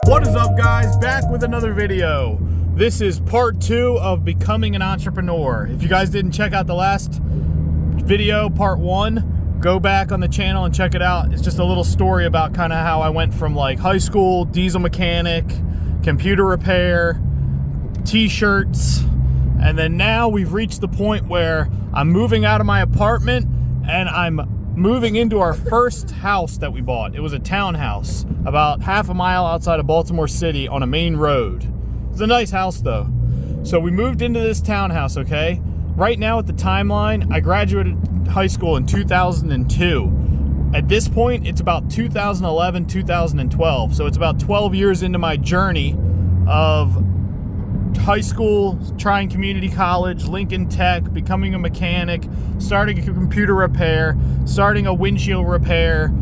What is up, guys? Back with another video. This is part 2 of becoming an entrepreneur. If you guys didn't check out the last video, part 1, go back on the channel and check it out. It's just a little story about kind of how I went from like high school, diesel mechanic, computer repair, t-shirts, and then now we've reached the point where I'm moving out of my apartment and I'm moving into our first house that we bought. It was a townhouse about half a mile outside of Baltimore City on a main road. It's a nice house though. So we moved into this townhouse, okay? Right now at the timeline, I graduated high school in 2002. At this point, it's about 2011, 2012. So it's about 12 years into my journey of high school, trying community college, Lincoln Tech, becoming a mechanic, starting a computer repair, starting a windshield repair,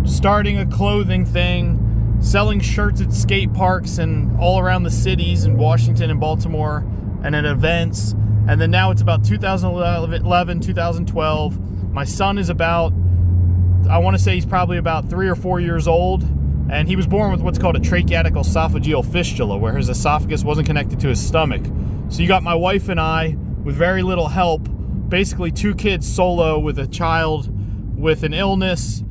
starting a clothing thing, selling shirts at skate parks and all around the cities in Washington and Baltimore and at events. And then now it's about 2011, 2012. My son is about, I want to say he's probably about 3 or 4 years old. And he was born with what's called a tracheatic esophageal fistula, where his esophagus wasn't connected to his stomach. So you got my wife and I, with very little help, basically 2 kids solo with a child with an illness,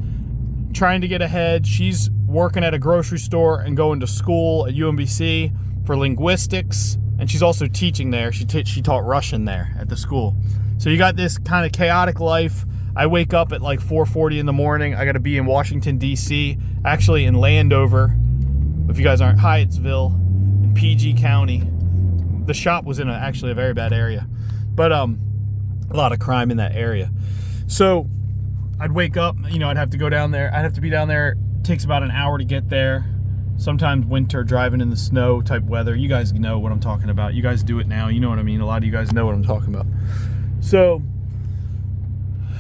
trying to get ahead. She's working at a grocery store and going to school at UMBC for linguistics, and she's also teaching there. She taught Russian there at the school. So you got this kind of chaotic life. I wake up at like 4:40 in the morning. I got to be in Washington, D.C., actually in Landover. If you guys aren't, Hyattsville, in PG County. The shop was in actually a very bad area, but a lot of crime in that area. So I'd wake up, you know, I'd have to go down there. I'd have to be down there. It takes about an hour to get there. Sometimes winter, driving in the snow type weather. You guys know what I'm talking about. You guys do it now. You know what I mean. A lot of you guys know what I'm talking about. So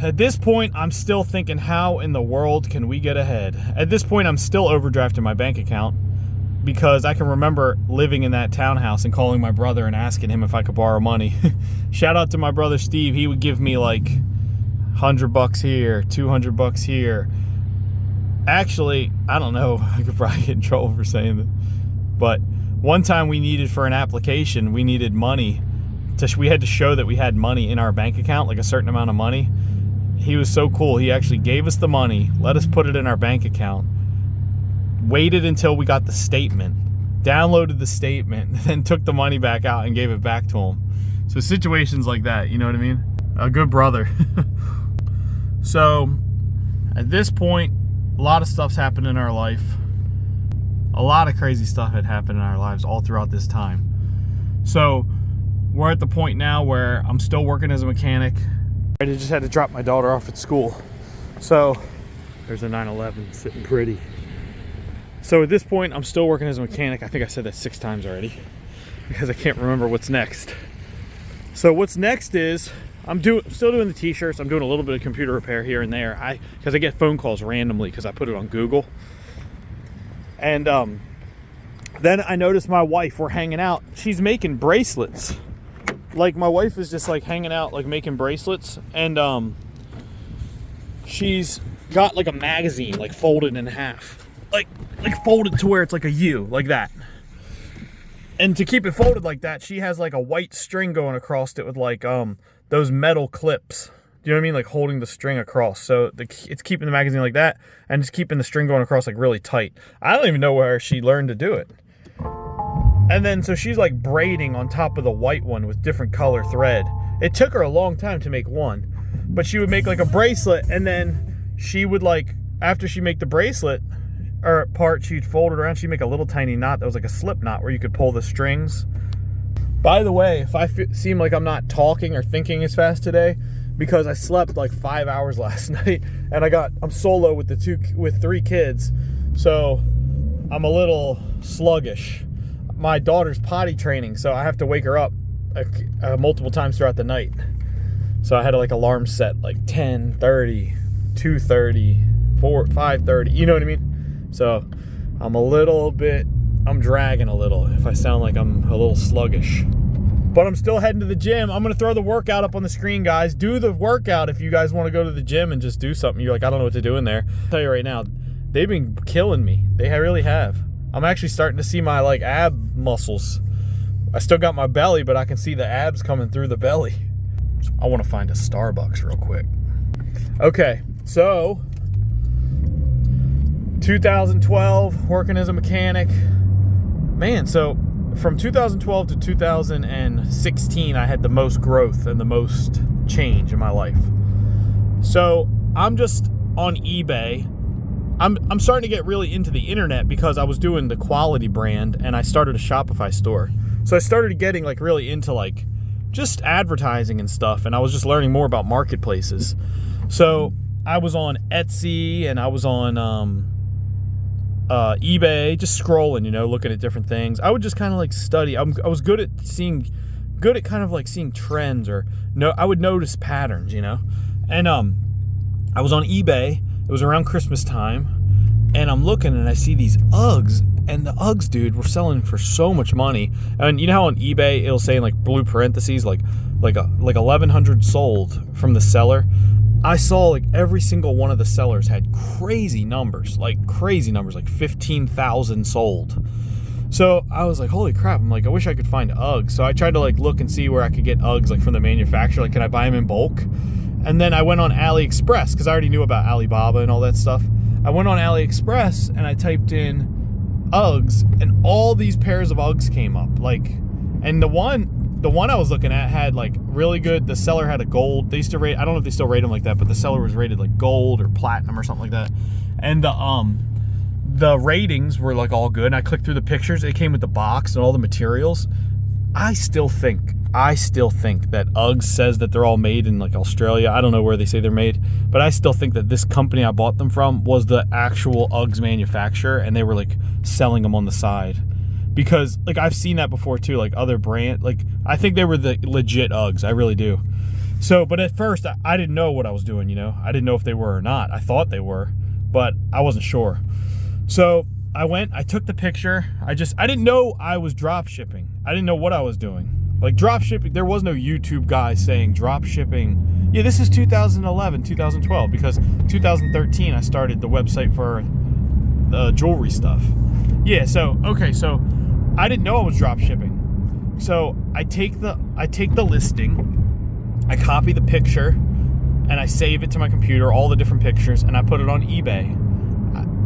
at this point, I'm still thinking, how in the world can we get ahead? At this point, I'm still overdrafting my bank account because I can remember living in that townhouse and calling my brother and asking him if I could borrow money. Shout out to my brother Steve. He would give me like $100 here, $200 here. Actually, I don't know. I could probably get in trouble for saying that. But one time we needed, for an application, we needed money. We had to show that we had money in our bank account, like a certain amount of money. He was so cool. He actually gave us the money, let us put it in our bank account, waited until we got the statement, downloaded the statement, then took the money back out and gave it back to him. So situations like that, you know what I mean? A good brother. So at this point, a lot of stuff's happened in our life. A lot of crazy stuff had happened in our lives all throughout this time. So we're at the point now where I'm still working as a mechanic. I just had to drop my daughter off at school. So there's a 911 sitting pretty. So at this point, I'm still working as a mechanic. I think I said that 6 times already because I can't remember what's next. So what's next is I'm still doing the t-shirts. I'm doing a little bit of computer repair here and there. Because I get phone calls randomly because I put it on Google. And then I noticed my wife, we're hanging out. She's making bracelets. Like, my wife is just like hanging out, like making bracelets, and she's got like a magazine like folded in half, like folded to where it's like a U, like that. And to keep it folded like that, she has like a white string going across it with like those metal clips. Do you know what I mean? Like holding the string across. So it's keeping the magazine like that, and it's keeping the string going across like really tight. I don't even know where she learned to do it. And then, so she's like braiding on top of the white one with different color thread. It took her a long time to make one, but she would make like a bracelet, and then she would like, after she make the bracelet or part, she'd fold it around. She'd make a little tiny knot that was like a slip knot where you could pull the strings. By the way, if I seem like I'm not talking or thinking as fast today, because I slept like 5 hours last night, and I'm solo with 3 kids, so I'm a little sluggish. My daughter's potty training, so I have to wake her up multiple times throughout the night. So I had like alarms set like 10:30, 2:30, 5:30, you know what I mean? So I'm dragging a little if I sound like I'm a little sluggish. But I'm still heading to the gym. I'm going to throw the workout up on the screen, guys. Do the workout if you guys want to go to the gym and just do something. You're like, I don't know what to do in there. I'll tell you right now, they've been killing me. They really have. I'm actually starting to see my like ab muscles. I still got my belly, but I can see the abs coming through the belly. I want to find a Starbucks real quick. Okay, so 2012, working as a mechanic. Man, so from 2012 to 2016, I had the most growth and the most change in my life. So I'm just on eBay. I'm starting to get really into the internet because I was doing the quality brand and I started a Shopify store. So I started getting like really into like just advertising and stuff, and I was just learning more about marketplaces. So I was on Etsy and I was on eBay, just scrolling, you know, looking at different things. I would just kind of like study. I was good at kind of like seeing trends, or I would notice patterns, you know. And I was on eBay. It was around Christmas time, and I'm looking and I see these Uggs, and the Uggs, dude, were selling for so much money. And you know how on eBay it'll say in like blue parentheses like 1,100 sold from the seller. I saw like every single one of the sellers had crazy numbers, like 15,000 sold. So I was like, holy crap. I'm like, I wish I could find Uggs. So I tried to like look and see where I could get Uggs like from the manufacturer. Like, can I buy them in bulk? And then I went on AliExpress because I already knew about Alibaba and all that stuff. I went on AliExpress and I typed in Uggs, and all these pairs of Uggs came up. Like, and the one I was looking at had like really good. The seller had a gold. They used to rate. I don't know if they still rate them like that, but the seller was rated like gold or platinum or something like that. And the ratings were like all good. And I clicked through the pictures. It came with the box and all the materials. I still think that Uggs says that they're all made in like Australia. I don't know where they say they're made, but I still think that this company I bought them from was the actual Uggs manufacturer, and they were like selling them on the side. Because like I've seen that before too, like other brand, like I think they were the legit Uggs. I really do. So, but at first I didn't know what I was doing, you know. I didn't know if they were or not. I thought they were, but I wasn't sure. So I took the picture. I didn't know I was drop shipping. I didn't know what I was doing. Like drop shipping, there was no YouTube guy saying drop shipping. Yeah, this is 2011, 2012, because 2013 I started the website for the jewelry stuff. Yeah, so okay, so I didn't know I was drop shipping. So I take the listing, I copy the picture, and I save it to my computer, all the different pictures, and I put it on eBay.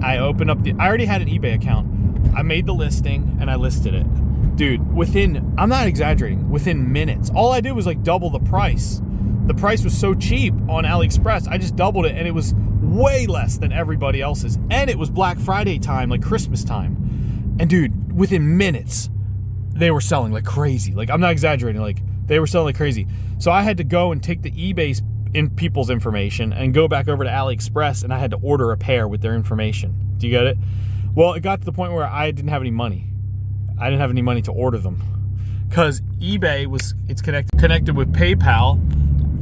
I open up I already had an eBay account. I made the listing and I listed it. Dude, I'm not exaggerating, within minutes. All I did was like double the price. The price was so cheap on AliExpress, I just doubled it, and it was way less than everybody else's. And it was Black Friday time, like Christmas time. And dude, within minutes, they were selling like crazy. Like, I'm not exaggerating, like they were selling like crazy. So I had to go and take the eBay's people's information and go back over to AliExpress, and I had to order a pair with their information. Do you get it? Well, it got to the point where I didn't have any money. I didn't have any money to order them because eBay it's connected with PayPal,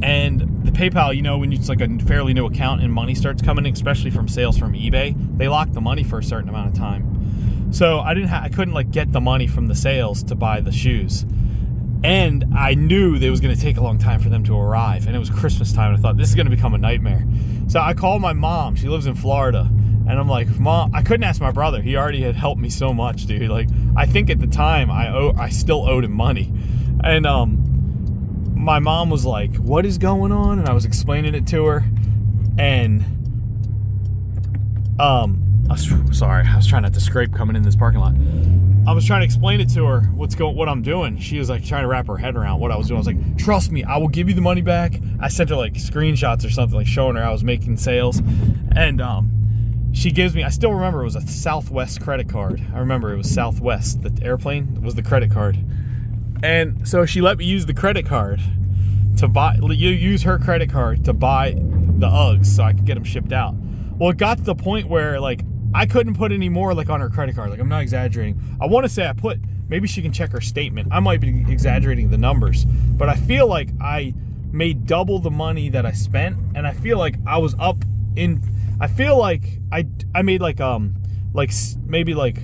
and the PayPal, you know, when it's like a fairly new account and money starts coming in, especially from sales from eBay, they lock the money for a certain amount of time. So I couldn't like get the money from the sales to buy the shoes, and I knew it was going to take a long time for them to arrive, and it was Christmas time, and I thought this is going to become a nightmare. So I called my mom. She lives in Florida. And I'm like, Mom, I couldn't ask my brother. He already had helped me so much, dude. Like, I think at the time I still owed him money. And my mom was like, what is going on? And I was explaining it to her. And I was trying not to scrape coming in this parking lot. I was trying to explain it to her what I'm doing. She was like trying to wrap her head around what I was doing. I was like, trust me, I will give you the money back. I sent her like screenshots or something, like showing her I was making sales. And she gives me, I still remember it was a Southwest credit card. I remember it was Southwest. The airplane was the credit card. And so she let me use the credit card to use her credit card to buy the Uggs so I could get them shipped out. Well, it got to the point where like I couldn't put any more like on her credit card. Like, I'm not exaggerating. I want to say maybe she can check her statement. I might be exaggerating the numbers, but I feel like I made double the money that I spent, and I feel like I was up in, I feel like I made like maybe like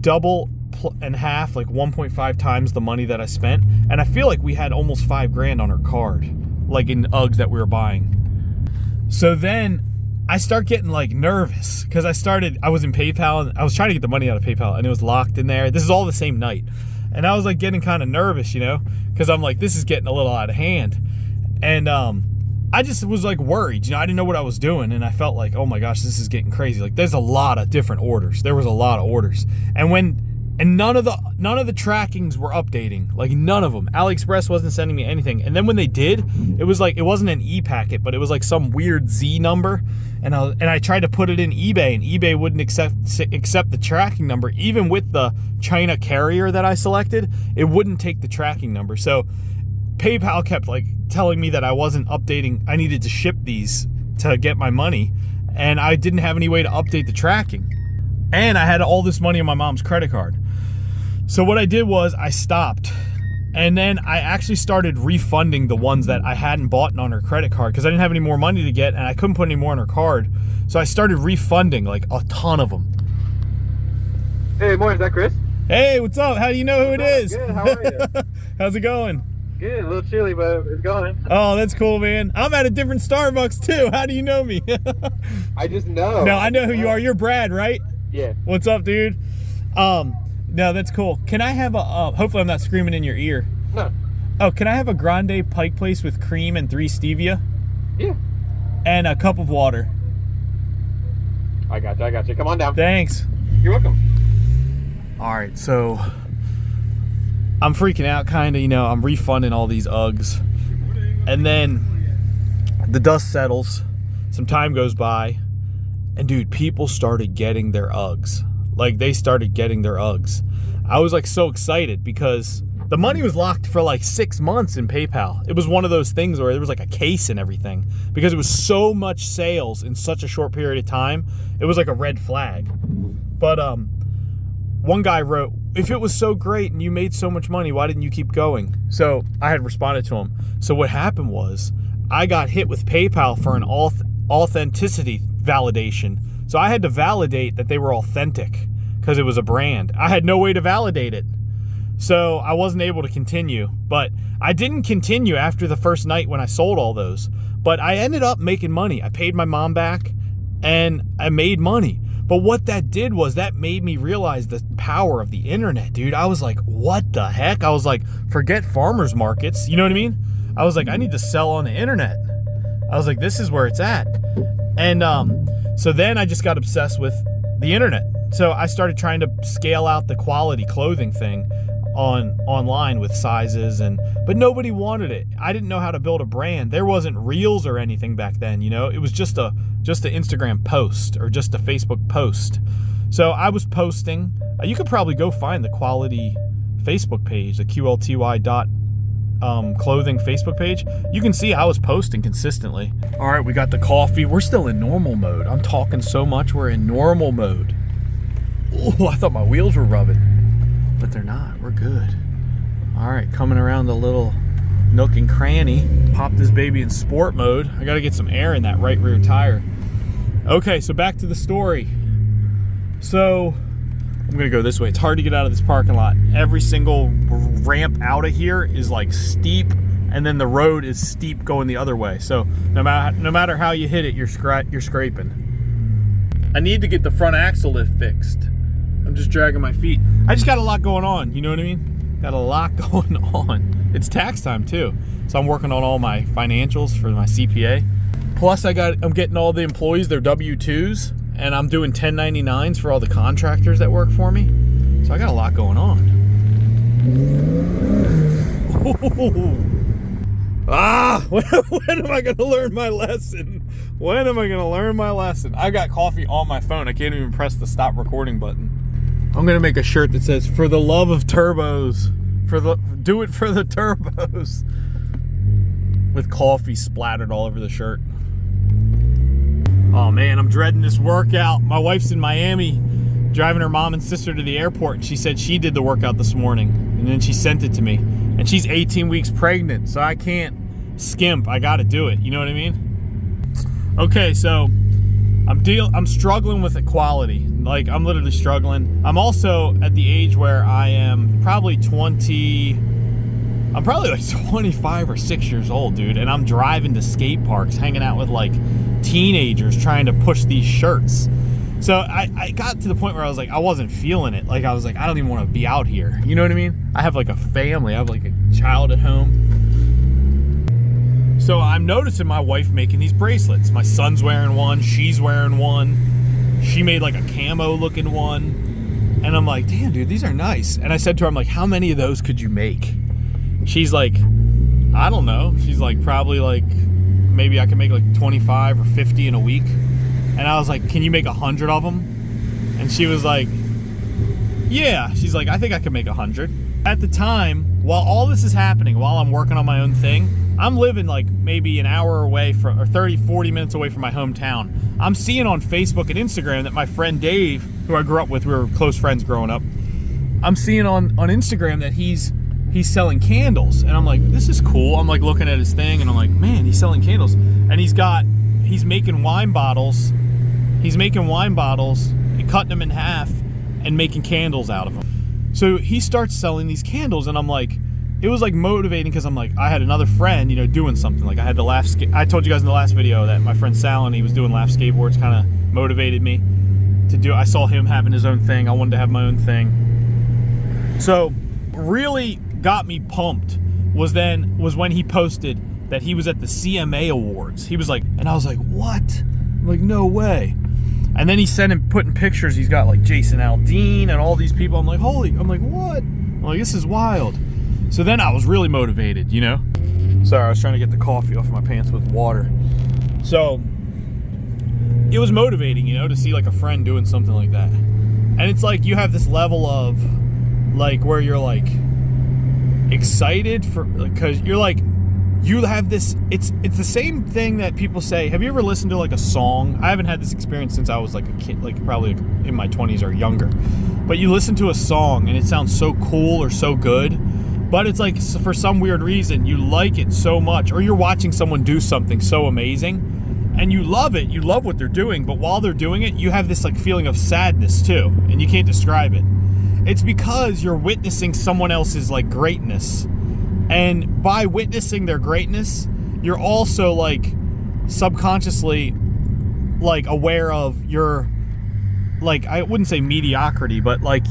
double 1.5, like 1.5 times the money that I spent. And I feel like we had almost $5,000 on our card, like in Uggs that we were buying. So then I start getting like nervous because I was in PayPal and I was trying to get the money out of PayPal and it was locked in there. This is all the same night. And I was like getting kind of nervous, you know, because I'm like, this is getting a little out of hand. And I just was like worried, you know, I didn't know what I was doing. And I felt like, oh my gosh, this is getting crazy. Like there's a lot of different orders. There was a lot of orders. And none of the trackings were updating, like none of them. AliExpress wasn't sending me anything. And then when they did, it was like, it wasn't an e-packet, but it was like some weird Z number. And I tried to put it in eBay and eBay wouldn't accept the tracking number. Even with the China carrier that I selected, it wouldn't take the tracking number. So PayPal kept like telling me that I wasn't updating. I needed to ship these to get my money. And I didn't have any way to update the tracking. And I had all this money on my mom's credit card. So what I did was I stopped, and then I actually started refunding the ones that I hadn't bought on her credit card because I didn't have any more money to get and I couldn't put any more on her card. So I started refunding like a ton of them. Hey, morning, is that Chris? Hey, what's up? How do you know who it is? Good, how are you? How's it going? Good, a little chilly, but it's going. Oh, that's cool, man. I'm at a different Starbucks too. How do you know me? I just know. No, I know who you are. You're Brad, right? Yeah. What's up, dude? No, that's cool. Can I have a, hopefully I'm not screaming in your ear. No. Oh, can I have a grande Pike Place with cream and 3 stevia? Yeah. And a cup of water. I got you. Come on down. Thanks. You're welcome. All right, so I'm freaking out kind of, you know, I'm refunding all these Uggs. And then the dust settles, some time goes by, and dude, people started getting their Uggs. Like they started getting their Uggs. I was like so excited because the money was locked for like 6 months in PayPal. It was one of those things where there was like a case and everything because it was so much sales in such a short period of time. It was like a red flag. But one guy wrote, if it was so great and you made so much money, why didn't you keep going? So I had responded to him. So what happened was I got hit with PayPal for an authenticity validation. So I had to validate that they were authentic because it was a brand. I had no way to validate it. So I wasn't able to continue. But I didn't continue after the first night when I sold all those. But I ended up making money. I paid my mom back and I made money. But what that did was that made me realize the power of the internet, dude. I was like, what the heck? I was like, forget farmers markets. You know what I mean? I was like, I need to sell on the internet. I was like, this is where it's at. And so then I just got obsessed with the internet. So I started trying to scale out the quality clothing thing online with sizes, but nobody wanted it. I didn't know how to build a brand. There wasn't Reels or anything back then, you know. It was just an Instagram post or just a Facebook post. So I was posting. You could probably go find the quality Facebook page, the QLTY clothing Facebook page. You can see I was posting consistently. All right, we got the coffee. We're still in normal mode. I'm talking so much. We're in normal mode. Oh, I thought my wheels were rubbing, but they're not. We're good. All right, coming around the little nook and cranny. Pop this baby in sport mode. I got to get some air in that right rear tire. Okay, so back to the story. So I'm gonna go this way. It's hard to get out of this parking lot. Every single ramp out of here is like steep, and then the road is steep going the other way. So no matter how you hit it, you're scraping. I need to get the front axle lift fixed. I'm just dragging my feet. I just got a lot going on, you know what I mean? Got a lot going on. It's tax time too, so I'm working on all my financials for my CPA. Plus I'm getting all the employees their W-2s, and I'm doing 1099s for all the contractors that work for me. So I got a lot going on. When am I gonna learn my lesson? When am I gonna learn my lesson? I got coffee on my phone. I can't even press the stop recording button. I'm gonna make a shirt that says, for the love of turbos. Do it for the turbos. With coffee splattered all over the shirt. Oh man, I'm dreading this workout. My wife's in Miami driving her mom and sister to the airport, and she said she did the workout this morning, and then she sent it to me. And she's 18 weeks pregnant, so I can't skimp. I gotta do it, you know what I mean? Okay, so I'm struggling with equality. Like, I'm literally struggling. I'm also at the age where I am probably like 25 or 6 years old, dude, and I'm driving to skate parks, hanging out with like teenagers trying to push these shirts. So I got to the point where I was like, I wasn't feeling it. Like, I was like, I don't even want to be out here. You know what I mean? I have like a family. I have like a child at home. So I'm noticing my wife making these bracelets. My son's wearing one. She's wearing one. She made like a camo looking one. And I'm like, damn, dude, these are nice. And I said to her, I'm like, how many of those could you make? She's like, I don't know. She's like, probably like, maybe I can make like 25 or 50 in a week. And I was like, can you make 100 of them? And she was like, yeah. She's like, I think I can make 100. At the time, while all this is happening, while I'm working on my own thing, I'm living like maybe an hour away from, or 30, 40 minutes away from my hometown. I'm seeing on Facebook and Instagram that my friend Dave, who I grew up with, we were close friends growing up. I'm seeing on Instagram that he's selling candles. And I'm like, this is cool. I'm like looking at his thing and I'm like, man, he's selling candles. And he's making wine bottles. He's making wine bottles and cutting them in half and making candles out of them. So he starts selling these candles, and I'm like, it was like motivating because I'm like, I had another friend, you know, doing something. Like, I had the I told you guys in the last video that my friend Sal, and he was doing laugh skateboards, kind of motivated me to do. I saw him having his own thing. I wanted to have my own thing. So really got me pumped was when he posted that he was at the CMA Awards. He was like, and I was like, what? I'm like, no way. And then he putting pictures. He's got like Jason Aldean and all these people. I'm like, I'm like, what? I'm like, this is wild. So then I was really motivated, you know? Sorry, I was trying to get the coffee off my pants with water. So it was motivating, you know, to see like a friend doing something like that. And it's like you have this level of like where you're like excited because you're like, you have this, it's the same thing that people say. Have you ever listened to like a song? I haven't had this experience since I was like a kid, like probably in my 20s or younger. But you listen to a song and it sounds so cool or so good, but it's like for some weird reason you like it so much, or you're watching someone do something so amazing and you love it. You love what they're doing, but while they're doing it, you have this like feeling of sadness too, and you can't describe it. It's because you're witnessing someone else's like greatness. And by witnessing their greatness, you're also like subconsciously like aware of your, like, I wouldn't say mediocrity, but like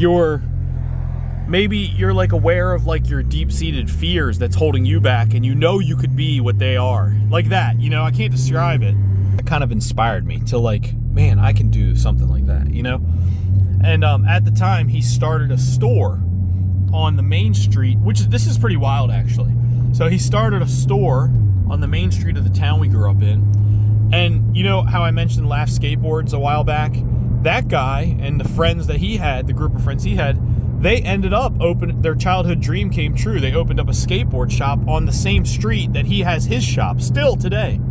maybe you're like aware of like your deep-seated fears that's holding you back, and you know you could be what they are. Like that, you know, I can't describe it. It kind of inspired me to like, man, I can do something like that, you know? And at the time, he started a store on the main street, this is pretty wild actually. So he started a store on the main street of the town we grew up in. And you know how I mentioned Laugh Skateboards a while back? That guy and the friends that he had, the group of friends he had, they ended up their childhood dream came true. They opened up a skateboard shop on the same street that he has his shop. Still today,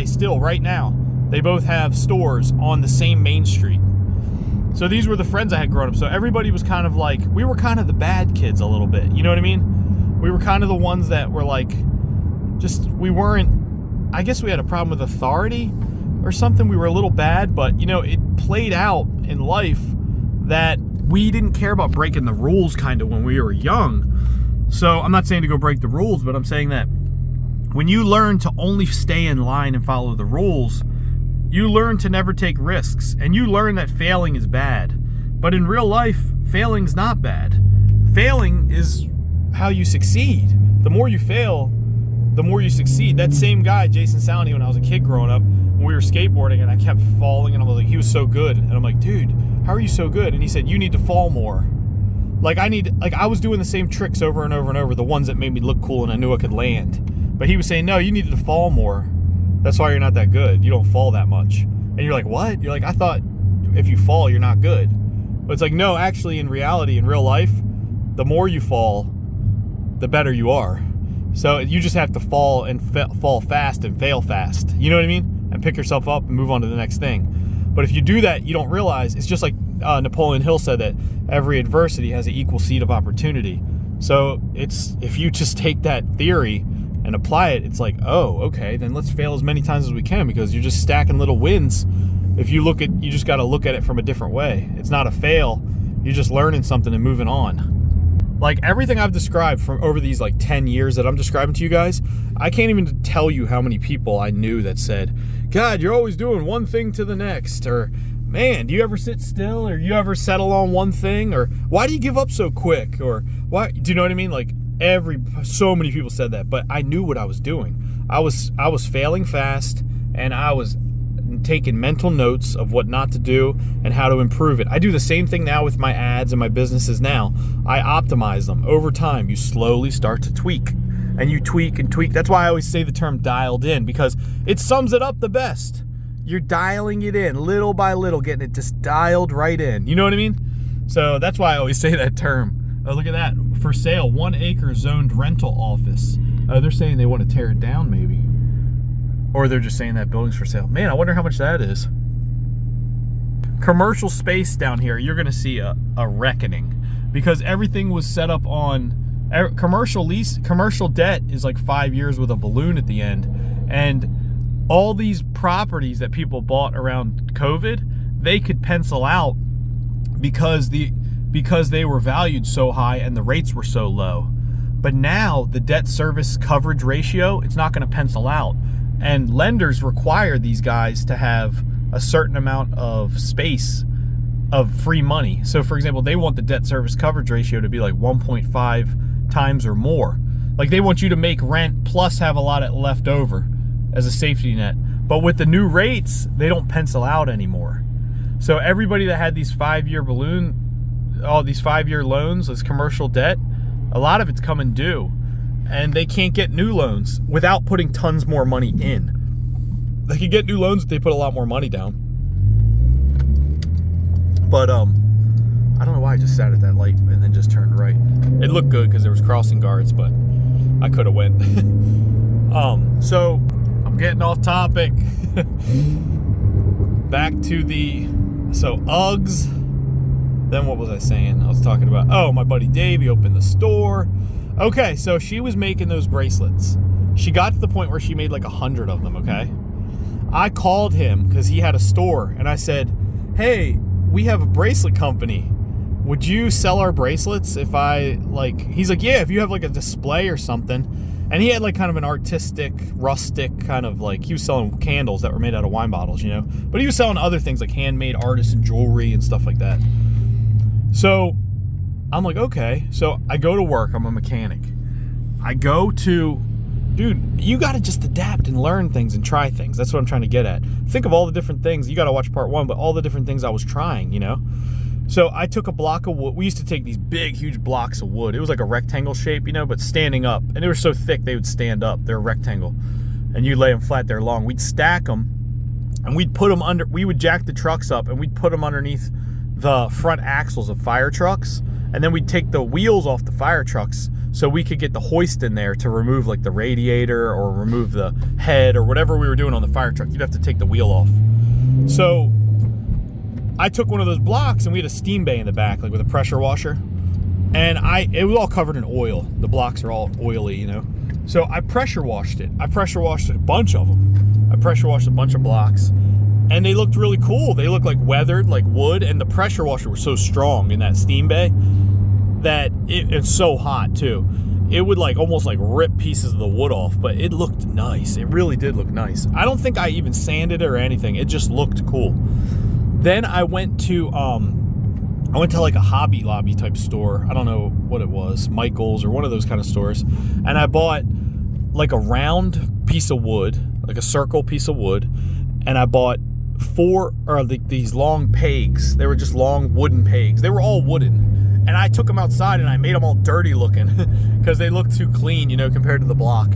still right now, they both have stores on the same main street. So these were the friends I had growing up. So everybody was kind of like, we were kind of the bad kids a little bit. You know what I mean? We were kind of the ones that were like, we weren't, I guess we had a problem with authority or something. We were a little bad, but you know, it played out in life that we didn't care about breaking the rules kind of when we were young. So I'm not saying to go break the rules, but I'm saying that when you learn to only stay in line and follow the rules, you learn to never take risks, and you learn that failing is bad. But in real life, failing's not bad. Failing is how you succeed. The more you fail, the more you succeed. That same guy, Jason Salney, when I was a kid growing up, when we were skateboarding and I kept falling, and I was like, he was so good. And I'm like, dude, how are you so good? And he said, you need to fall more. Like I was doing the same tricks over and over and over, the ones that made me look cool and I knew I could land. But he was saying, no, you needed to fall more. That's why you're not that good. You don't fall that much. And you're like, what? You're like, I thought if you fall, you're not good. But it's like, no, actually, in reality, in real life, the more you fall, the better you are. So you just have to fall and fall fast and fail fast. You know what I mean? And pick yourself up and move on to the next thing. But if you do that, you don't realize, it's just like Napoleon Hill said, that every adversity has an equal seat of opportunity. So if you just take that theory and apply it, it's like, oh, okay, then let's fail as many times as we can, because you're just stacking little wins If you just got to look at it from a different way. It's not a fail. You're just learning something and moving on. Like everything I've described from over these like 10 years that I'm describing to you guys, I can't even tell you how many people I knew that said, God, you're always doing one thing to the next, or man, do you ever sit still, or you ever settle on one thing, or why do you give up so quick, or why, do you know what I mean? Like so many people said that, but I knew what I was doing. I was failing fast, and I was taking mental notes of what not to do and how to improve it. I do the same thing now with my ads and my businesses now. I optimize them over time. You slowly start to tweak, and you tweak and tweak. That's why I always say the term dialed in, because it sums it up the best. You're dialing it in little by little, getting it just dialed right in. You know what I mean? So that's why I always say that term. Oh, look at that. For sale, 1 acre zoned rental office. They're saying they want to tear it down maybe. Or they're just saying that building's for sale. Man, I wonder how much that is. Commercial space down here, you're going to see a reckoning, because everything was set up on commercial lease. Commercial debt is like 5 years with a balloon at the end. And all these properties that people bought around COVID, they could pencil out because they were valued so high and the rates were so low. But now the debt service coverage ratio, it's not going to pencil out. And lenders require these guys to have a certain amount of space of free money. So for example, they want the debt service coverage ratio to be like 1.5 times or more. Like they want you to make rent plus have a lot of left over as a safety net. But with the new rates, they don't pencil out anymore. So everybody that had these 5-year all these 5-year loans, this commercial debt, a lot of it's coming due. And they can't get new loans without putting tons more money in. They can get new loans if they put a lot more money down. But I don't know why I just sat at that light and then just turned right. It looked good because there was crossing guards, but I could have went. So I'm getting off topic. Back to Uggs. Then what was I saying? I was talking about, my buddy Dave, he opened the store. Okay, so she was making those bracelets. She got to the point where she made like 100 of them, okay? I called him because he had a store, and I said, hey, we have a bracelet company. Would you sell our bracelets if he's like, yeah, if you have like a display or something. And he had like kind of an artistic, rustic kind of like, he was selling candles that were made out of wine bottles, you know? But he was selling other things like handmade artisan jewelry and stuff like that. So I'm like, okay. So I go to work. I'm a mechanic. Dude, you got to just adapt and learn things and try things. That's what I'm trying to get at. Think of all the different things. You got to watch part 1, but all the different things I was trying, you know? So I took a block of wood. We used to take these big, huge blocks of wood. It was like a rectangle shape, you know, but standing up. And they were so thick, they would stand up. They're a rectangle. And you lay them flat, they're long. We'd stack them, and we'd put them under. We would jack the trucks up, and we'd put them underneath the front axles of fire trucks. And then we'd take the wheels off the fire trucks so we could get the hoist in there to remove like the radiator or remove the head or whatever we were doing on the fire truck. You'd have to take the wheel off. So I took one of those blocks, and we had a steam bay in the back, like with a pressure washer. And it was all covered in oil. The blocks are all oily, you know. So I pressure washed it. I pressure washed a bunch of them. I pressure washed a bunch of blocks. And they looked really cool. They looked like weathered, like wood, and the pressure washer was so strong in that steam bay that it's so hot too. It would like almost like rip pieces of the wood off, but it looked nice. It really did look nice. I don't think I even sanded it or anything. It just looked cool. Then I went to like a Hobby Lobby type store. I don't know what it was, Michael's or one of those kind of stores. And I bought like a round piece of wood, like a circle piece of wood, and I bought these long pegs. They were just long wooden pegs. They were all wooden. And I took them outside and I made them all dirty looking because they looked too clean, you know, compared to the block.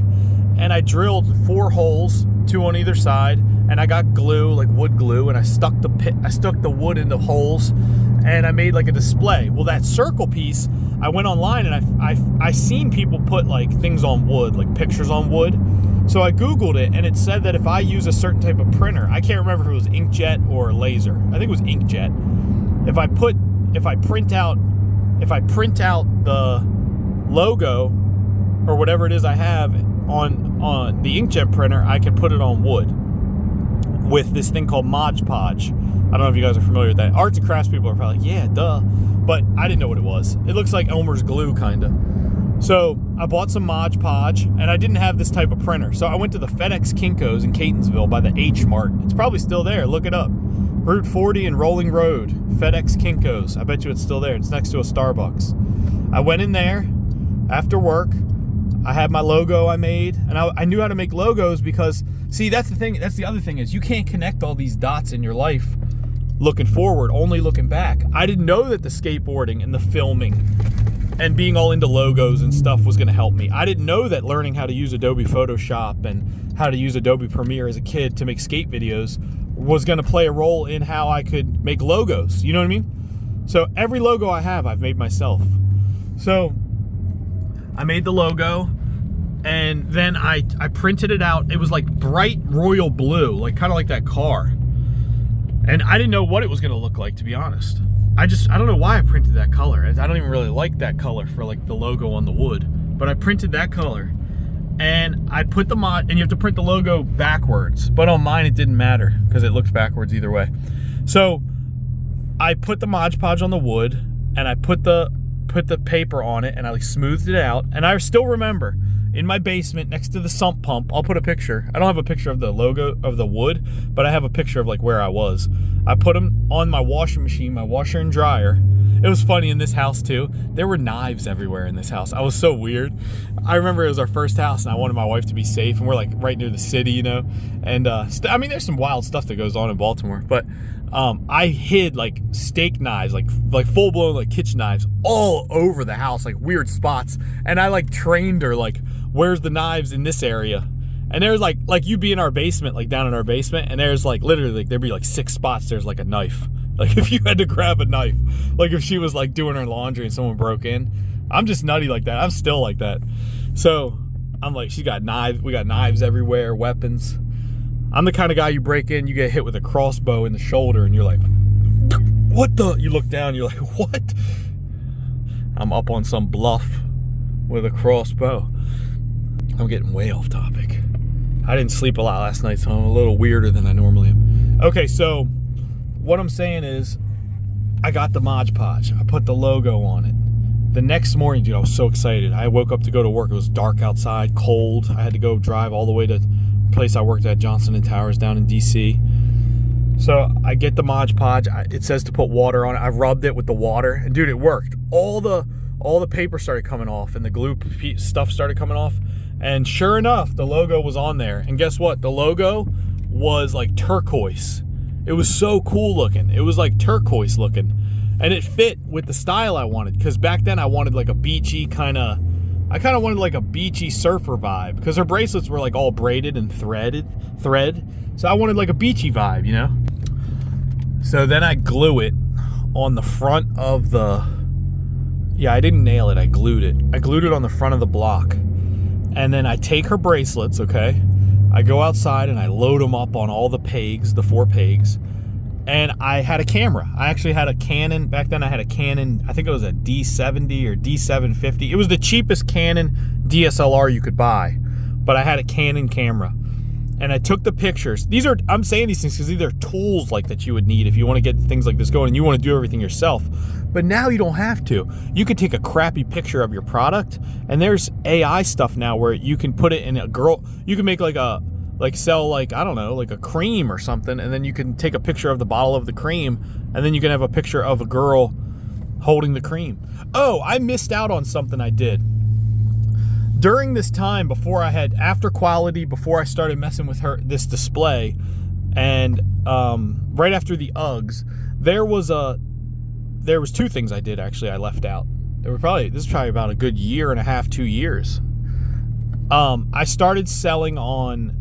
And I drilled 4 holes, 2 on either side, and I got glue, like wood glue, and I stuck the wood into holes, and I made like a display. Well, that circle piece, I went online and I seen people put like things on wood, like pictures on wood. So I Googled it, and it said that if I use a certain type of printer, I can't remember if it was inkjet or laser. I think it was inkjet. If I print out the logo or whatever it is I have on the inkjet printer, I can put it on wood. with this thing called Mod Podge. I don't know if you guys are familiar with that. Arts and crafts people are probably like, yeah, duh. But I didn't know what it was. It looks like Elmer's glue, kind of. So I bought some Mod Podge, and I didn't have this type of printer. So I went to the FedEx Kinko's in Catonsville by the H Mart. It's probably still there. Look it up. Route 40 and Rolling Road. FedEx Kinko's. I bet you it's still there. It's next to a Starbucks. I went in there after work. I had my logo I made, and I knew how to make logos because, see, that's the thing. That's the other thing is you can't connect all these dots in your life looking forward, only looking back. I didn't know that the skateboarding and the filming and being all into logos and stuff was going to help me. I didn't know that learning how to use Adobe Photoshop and how to use Adobe Premiere as a kid to make skate videos was going to play a role in how I could make logos. You know what I mean? So every logo I have, I've made myself. So I made the logo, and then I printed it out. It was like bright royal blue, like kind of like that car. And I didn't know what it was going to look like, to be honest. I don't know why I printed that color. I don't even really like that color for like the logo on the wood, but I printed that color, and I put the mod, and you have to print the logo backwards, but on mine it didn't matter because it looks backwards either way. So I put the Mod Podge on the wood, and I put the paper on it, and I like smoothed it out. And I still remember in my basement next to the sump pump, I'll put a picture. I don't have a picture of the logo of the wood, but I have a picture of like where I was. I put them on my washing machine, my washer and dryer. It was funny in this house too. There were knives everywhere in this house. I was so weird. I remember it was our first house, and I wanted my wife to be safe, and we're like right near the city, you know. And I mean, there's some wild stuff that goes on in Baltimore, but I hid like steak knives, like full blown like kitchen knives all over the house, like weird spots. And I like trained her like, where's the knives in this area? And there's like you'd be in our basement, like down in our basement, and there's like literally like there'd be like 6 spots. There's like a knife. Like if you had to grab a knife, like if she was like doing her laundry and someone broke in. I'm just nutty like that. I'm still like that. So I'm like, she got knives. We got knives everywhere, weapons. I'm the kind of guy, you break in, you get hit with a crossbow in the shoulder, and you're like, what the? You look down, you're like, what? I'm up on some bluff with a crossbow. I'm getting way off topic. I didn't sleep a lot last night, so I'm a little weirder than I normally am. Okay, so what I'm saying is, I got the Mod Podge. I put the logo on it. The next morning, dude, I was so excited. I woke up to go to work. It was dark outside, cold. I had to go drive all the way to place I worked at, Johnson & Towers down in DC. So I get the Mod Podge. It says to put water on it. I rubbed it with the water, and dude, it worked. All the paper started coming off, and the glue stuff started coming off, and sure enough, the logo was on there. And guess what? The logo was like turquoise. It was so cool looking. It was like turquoise looking, and it fit with the style I wanted, because back then I wanted like a beachy I kind of wanted like a beachy surfer vibe, because her bracelets were like all braided and thread. So I wanted like a beachy vibe, you know? So then I glue it on the front of I didn't nail it, I glued it. I glued it on the front of the block. And then I take her bracelets, okay? I go outside and I load them up on all the pegs, the 4 pegs. And I had a camera. I actually had a Canon. Back then I had a Canon, I think it was a D70 or D750. It was the cheapest Canon DSLR you could buy. But I had a Canon camera. And I took the pictures. I'm saying these things because these are tools like that you would need if you want to get things like this going and you want to do everything yourself. But now you don't have to. You could take a crappy picture of your product, and there's AI stuff now where you can put it in you can make sell I don't know, like a cream or something, and then you can take a picture of the bottle of the cream, and then you can have a picture of a girl holding the cream. Oh, I missed out on something I did. During this time, after quality, before I started messing with this display, and right after the Uggs, there was 2 things I did actually I left out. This is probably about a good 1.5 to 2 years. I started selling on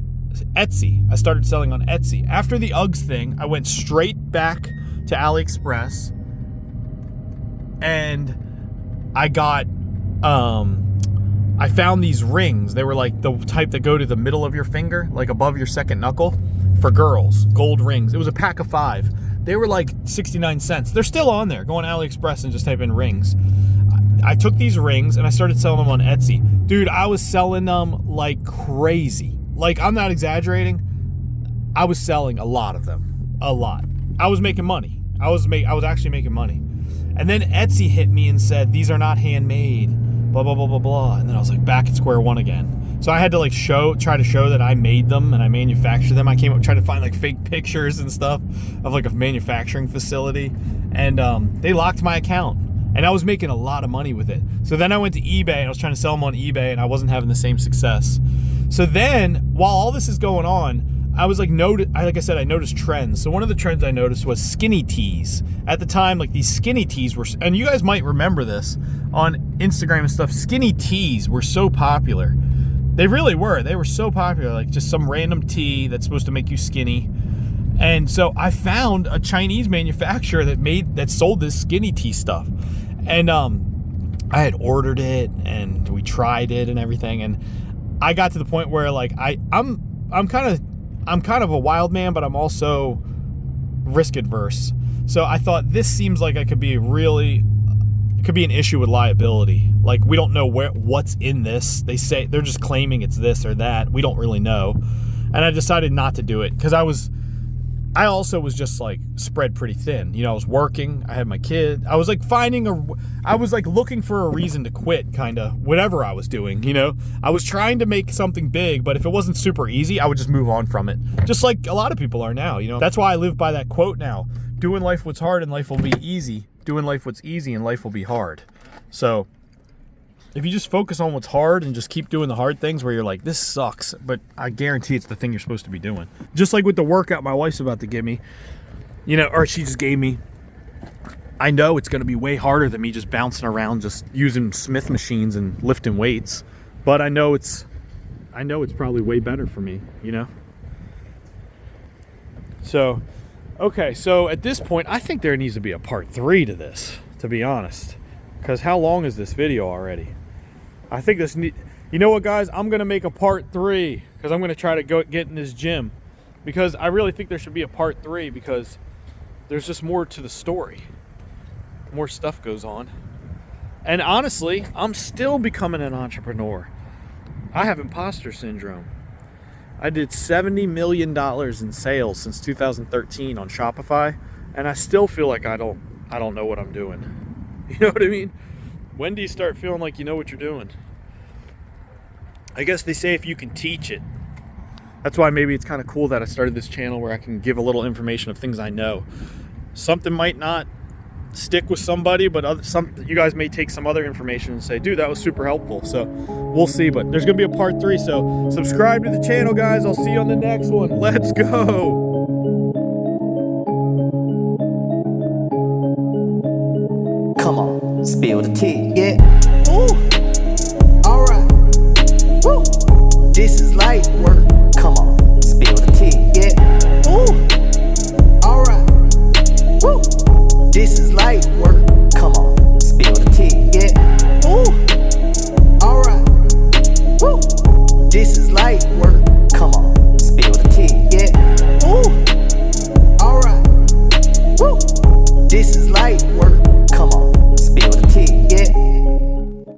Etsy. After the Uggs thing, I went straight back to AliExpress, and I got I found these rings. They were like the type that go to the middle of your finger, like above your second knuckle, for girls. Gold rings. It was a pack of 5. They were like 69 cents. They're still on there. Go on AliExpress and just type in rings. I took these rings and I started selling them on Etsy. Dude, I was selling them like crazy. Like, I'm not exaggerating. I was selling a lot of them, a lot. I was making money. I was actually making money. And then Etsy hit me and said, these are not handmade, blah, blah, blah, blah, blah. And then I was like back at square one again. So I had to like try to show that I made them and I manufactured them. I came up trying to find like fake pictures and stuff of like a manufacturing facility. And they locked my account. And I was making a lot of money with it. So then I went to eBay and I was trying to sell them on eBay and I wasn't having the same success. So then while all this is going on, I was like, like I said, I noticed trends. So one of the trends I noticed was skinny tees. At the time, like these skinny tees were, and you guys might remember this on Instagram and stuff, skinny tees were so popular. They really were. They were so popular, like just some random tee that's supposed to make you skinny. And so I found a Chinese manufacturer that sold this skinny tee stuff. And I had ordered it and we tried it and everything. And I got to the point where like I'm kind of a wild man, but I'm also risk adverse. So I thought this seems like it could be an issue with liability. Like we don't know what's in this. They're just claiming it's this or that. We don't really know. And I decided not to do it because I also was just like spread pretty thin. You know, I was working, I had my kid. I was like looking for a reason to quit, kind of, whatever I was doing, you know? I was trying to make something big, but if it wasn't super easy, I would just move on from it. Just like a lot of people are now, you know? That's why I live by that quote now. Doing life what's hard and life will be easy. Doing life what's easy and life will be hard. So if you just focus on what's hard and just keep doing the hard things where you're like, this sucks, but I guarantee it's the thing you're supposed to be doing. Just like with the workout my wife's about to give me, you know, or she just gave me, I know it's going to be way harder than me just bouncing around, just using Smith machines and lifting weights, but I know it's probably way better for me, you know? So, okay, so at this point, I think there needs to be a part 3 to this, to be honest, because how long is this video already? I think you know what, guys? I'm going to make a part 3 because I'm going to try to get in this gym because I really think there should be a part 3 because there's just more to the story. More stuff goes on. And honestly, I'm still becoming an entrepreneur. I have imposter syndrome. I did $70 million in sales since 2013 on Shopify, and I still feel like I don't know what I'm doing. You know what I mean? When do you start feeling like you know what you're doing? I guess they say if you can teach it. That's why maybe it's kind of cool that I started this channel where I can give a little information of things I know. Something might not stick with somebody, but you guys may take some other information and say, dude, that was super helpful. So we'll see, but there's going to be a part 3. So subscribe to the channel, guys. I'll see you on the next one. Let's go. Come on, spill the tea. Yeah. Ooh. All right. Woo. This is light work. Come on, spill the tea. Yeah. Ooh. All right. Woo. This is light work.